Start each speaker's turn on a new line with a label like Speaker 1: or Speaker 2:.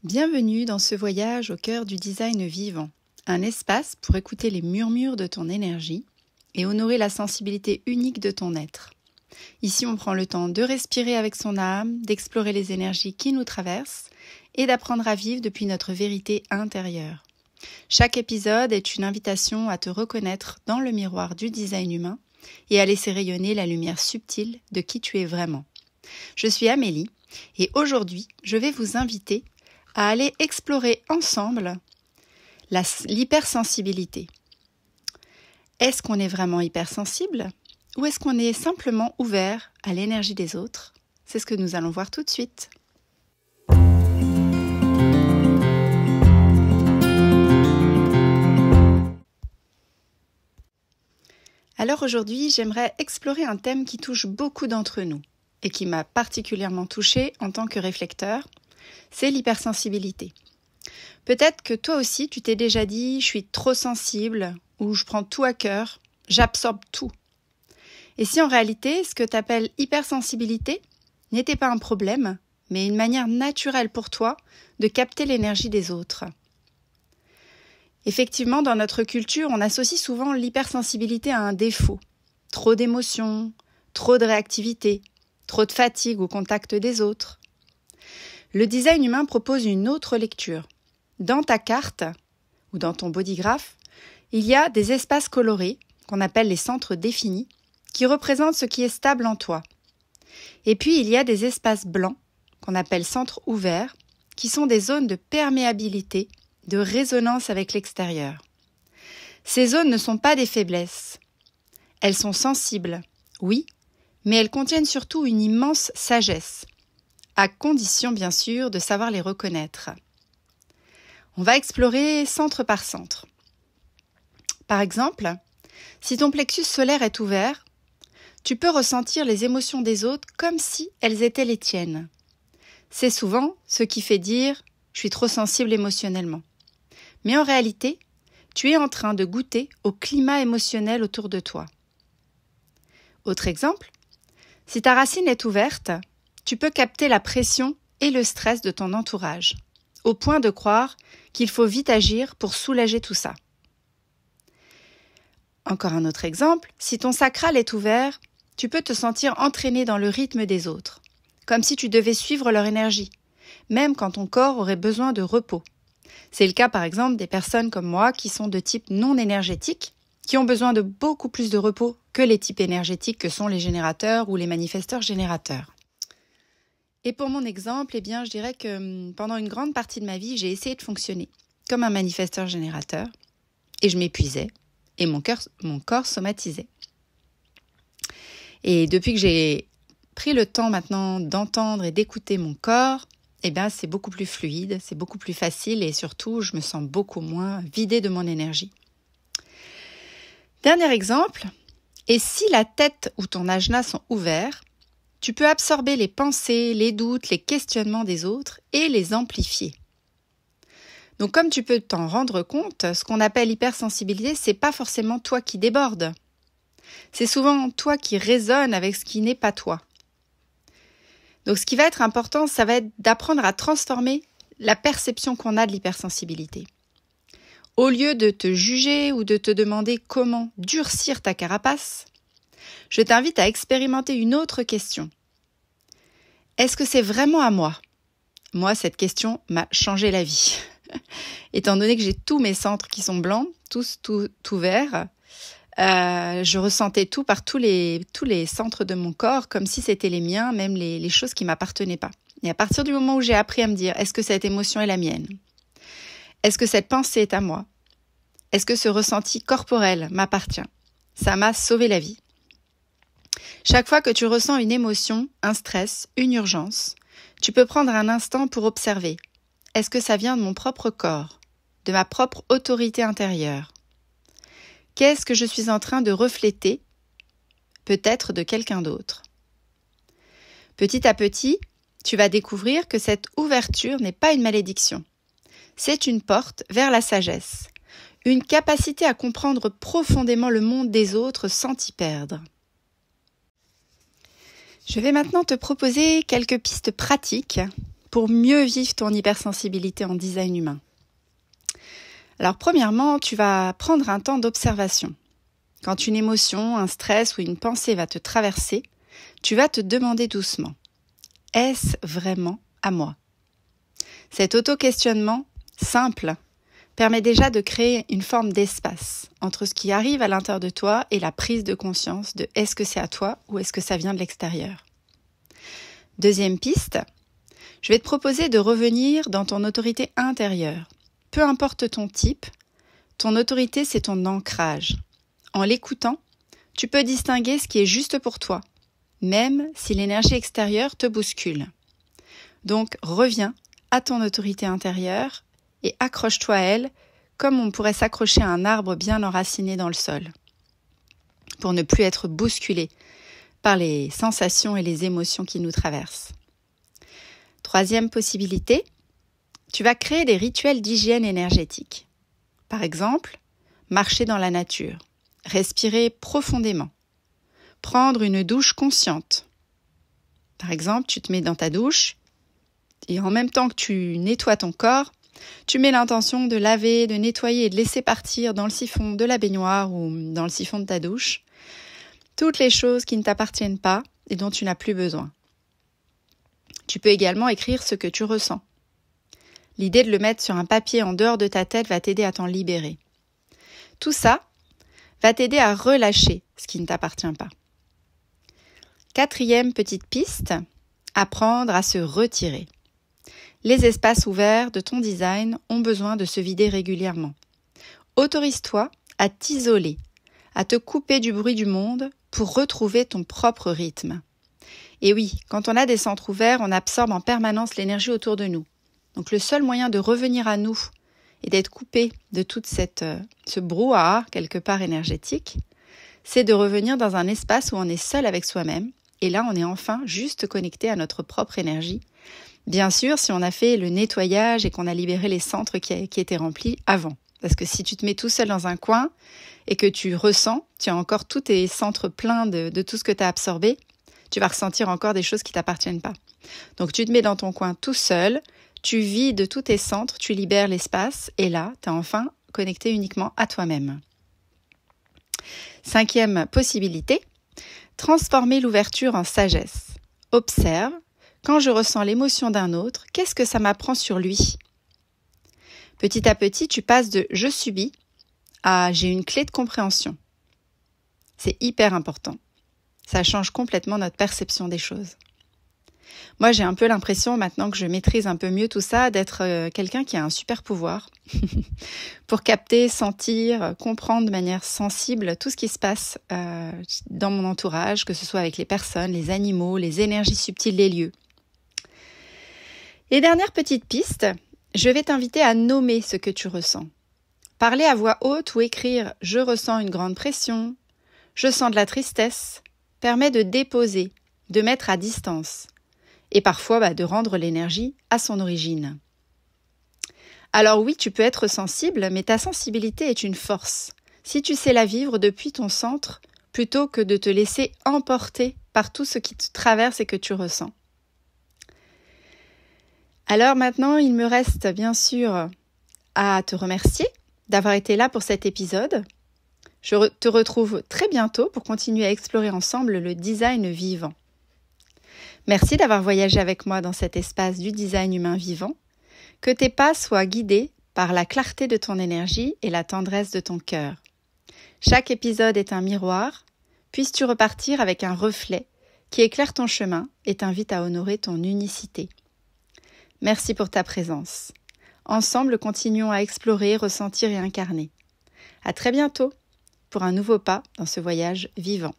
Speaker 1: Bienvenue dans ce voyage au cœur du design vivant, un espace pour écouter les murmures de ton énergie et honorer la sensibilité unique de ton être. Ici, on prend le temps de respirer avec son âme, d'explorer les énergies qui nous traversent et d'apprendre à vivre depuis notre vérité intérieure. Chaque épisode est une invitation à te reconnaître dans le miroir du design humain et à laisser rayonner la lumière subtile de qui tu es vraiment. Je suis Amélie et aujourd'hui, je vais vous inviter à aller explorer ensemble l'hypersensibilité. Est-ce qu'on est vraiment hypersensible ou est-ce qu'on est simplement ouvert à l'énergie des autres? C'est ce que nous allons voir tout de suite. Alors aujourd'hui, j'aimerais explorer un thème qui touche beaucoup d'entre nous et qui m'a particulièrement touchée en tant que réflecteur, c'est l'hypersensibilité. Peut-être que toi aussi, tu t'es déjà dit « je suis trop sensible » ou « je prends tout à cœur, j'absorbe tout ». Et si en réalité, ce que tu appelles hypersensibilité n'était pas un problème, mais une manière naturelle pour toi de capter l'énergie des autres. Effectivement, dans notre culture, on associe souvent l'hypersensibilité à un défaut. Trop d'émotions, trop de réactivité, trop de fatigue au contact des autres. Le design humain propose une autre lecture. Dans ta carte, ou dans ton bodygraph, il y a des espaces colorés, qu'on appelle les centres définis, qui représentent ce qui est stable en toi. Et puis il y a des espaces blancs, qu'on appelle centres ouverts, qui sont des zones de perméabilité, de résonance avec l'extérieur. Ces zones ne sont pas des faiblesses. Elles sont sensibles, oui, mais elles contiennent surtout une immense sagesse, à condition bien sûr de savoir les reconnaître. On va explorer centre par centre. Par exemple, si ton plexus solaire est ouvert, tu peux ressentir les émotions des autres comme si elles étaient les tiennes. C'est souvent ce qui fait dire « je suis trop sensible émotionnellement ». Mais en réalité, tu es en train de goûter au climat émotionnel autour de toi. Autre exemple, si ta racine est ouverte, tu peux capter la pression et le stress de ton entourage, au point de croire qu'il faut vite agir pour soulager tout ça. Encore un autre exemple, si ton sacral est ouvert, tu peux te sentir entraîné dans le rythme des autres, comme si tu devais suivre leur énergie, même quand ton corps aurait besoin de repos. C'est le cas par exemple des personnes comme moi qui sont de type non énergétique, qui ont besoin de beaucoup plus de repos que les types énergétiques que sont les générateurs ou les manifesteurs générateurs. Et pour mon exemple, je dirais que pendant une grande partie de ma vie, j'ai essayé de fonctionner comme un manifesteur générateur et je m'épuisais et mon corps somatisait. Et depuis que j'ai pris le temps maintenant d'entendre et d'écouter mon corps, c'est beaucoup plus fluide, c'est beaucoup plus facile et surtout, je me sens beaucoup moins vidée de mon énergie. Dernier exemple, et si la tête ou ton ajna sont ouverts, tu peux absorber les pensées, les doutes, les questionnements des autres et les amplifier. Donc comme tu peux t'en rendre compte, ce qu'on appelle hypersensibilité, c'est pas forcément toi qui déborde. C'est souvent toi qui résonne avec ce qui n'est pas toi. Donc ce qui va être important, ça va être d'apprendre à transformer la perception qu'on a de l'hypersensibilité. Au lieu de te juger ou de te demander comment durcir ta carapace, je t'invite à expérimenter une autre question. Est-ce que c'est vraiment à moi? Moi, cette question m'a changé la vie. Étant donné que j'ai tous mes centres qui sont blancs, tous tout verts, je ressentais tout par tous les centres de mon corps comme si c'était les miens, même les choses qui ne m'appartenaient pas. Et à partir du moment où j'ai appris à me dire, est-ce que cette émotion est la mienne? Est-ce que cette pensée est à moi? Est-ce que ce ressenti corporel m'appartient? Ça m'a sauvé la vie. Chaque fois que tu ressens une émotion, un stress, une urgence, tu peux prendre un instant pour observer. Est-ce que ça vient de mon propre corps, de ma propre autorité intérieure? Qu'est-ce que je suis en train de refléter, peut-être de quelqu'un d'autre? Petit à petit, tu vas découvrir que cette ouverture n'est pas une malédiction. C'est une porte vers la sagesse, une capacité à comprendre profondément le monde des autres sans t'y perdre. Je vais maintenant te proposer quelques pistes pratiques pour mieux vivre ton hypersensibilité en design humain? Alors premièrement, tu vas prendre un temps d'observation. Quand une émotion, un stress ou une pensée va te traverser, tu vas te demander doucement, est-ce vraiment à moi? Cet auto-questionnement simple permet déjà de créer une forme d'espace entre ce qui arrive à l'intérieur de toi et la prise de conscience de est-ce que c'est à toi ou est-ce que ça vient de l'extérieur. Deuxième piste, je vais te proposer de revenir dans ton autorité intérieure. Peu importe ton type, ton autorité c'est ton ancrage. En l'écoutant, tu peux distinguer ce qui est juste pour toi, même si l'énergie extérieure te bouscule. Donc reviens à ton autorité intérieure et accroche-toi à elle comme on pourrait s'accrocher à un arbre bien enraciné dans le sol, pour ne plus être bousculé par les sensations et les émotions qui nous traversent. Troisième possibilité, tu vas créer des rituels d'hygiène énergétique. Par exemple, marcher dans la nature, respirer profondément, prendre une douche consciente. Par exemple, tu te mets dans ta douche et en même temps que tu nettoies ton corps, tu mets l'intention de laver, de nettoyer et de laisser partir dans le siphon de la baignoire ou dans le siphon de ta douche toutes les choses qui ne t'appartiennent pas et dont tu n'as plus besoin. Tu peux également écrire ce que tu ressens. L'idée de le mettre sur un papier en dehors de ta tête va t'aider à t'en libérer. Tout ça va t'aider à relâcher ce qui ne t'appartient pas. Quatrième petite piste, apprendre à se retirer. Les espaces ouverts de ton design ont besoin de se vider régulièrement. Autorise-toi à t'isoler, à te couper du bruit du monde pour retrouver ton propre rythme. Et oui, quand on a des centres ouverts, on absorbe en permanence l'énergie autour de nous. Donc le seul moyen de revenir à nous et d'être coupé de tout ce brouhaha quelque part énergétique, c'est de revenir dans un espace où on est seul avec soi-même. Et là, on est enfin juste connecté à notre propre énergie. Bien sûr, si on a fait le nettoyage et qu'on a libéré les centres qui étaient remplis avant. Parce que si tu te mets tout seul dans un coin et que tu ressens, tu as encore tous tes centres pleins de tout ce que tu as absorbé, tu vas ressentir encore des choses qui ne t'appartiennent pas. Donc tu te mets dans ton coin tout seul, tu vides tous tes centres, tu libères l'espace et là, tu es enfin connecté uniquement à toi-même. Cinquième possibilité, transformer l'ouverture en sagesse. Observe, quand je ressens l'émotion d'un autre, qu'est-ce que ça m'apprend sur lui ? Petit à petit, tu passes de « je subis » à « j'ai une clé de compréhension ». C'est hyper important. Ça change complètement notre perception des choses. Moi, j'ai un peu l'impression, maintenant que je maîtrise un peu mieux tout ça, d'être quelqu'un qui a un super pouvoir pour capter, sentir, comprendre de manière sensible tout ce qui se passe dans mon entourage, que ce soit avec les personnes, les animaux, les énergies subtiles des lieux. Et dernière petite piste, je vais t'inviter à nommer ce que tu ressens. Parler à voix haute ou écrire « je ressens une grande pression »,« je sens de la tristesse » permet de déposer, de mettre à distance et parfois de rendre l'énergie à son origine. Alors oui, tu peux être sensible, mais ta sensibilité est une force. Si tu sais la vivre depuis ton centre, plutôt que de te laisser emporter par tout ce qui te traverse et que tu ressens. Alors maintenant, il me reste bien sûr à te remercier d'avoir été là pour cet épisode. Je te retrouve très bientôt pour continuer à explorer ensemble le design vivant. Merci d'avoir voyagé avec moi dans cet espace du design humain vivant. Que tes pas soient guidés par la clarté de ton énergie et la tendresse de ton cœur. Chaque épisode est un miroir. Puisses-tu repartir avec un reflet qui éclaire ton chemin et t'invite à honorer ton unicité. Merci pour ta présence. Ensemble, continuons à explorer, ressentir et incarner. À très bientôt pour un nouveau pas dans ce voyage vivant.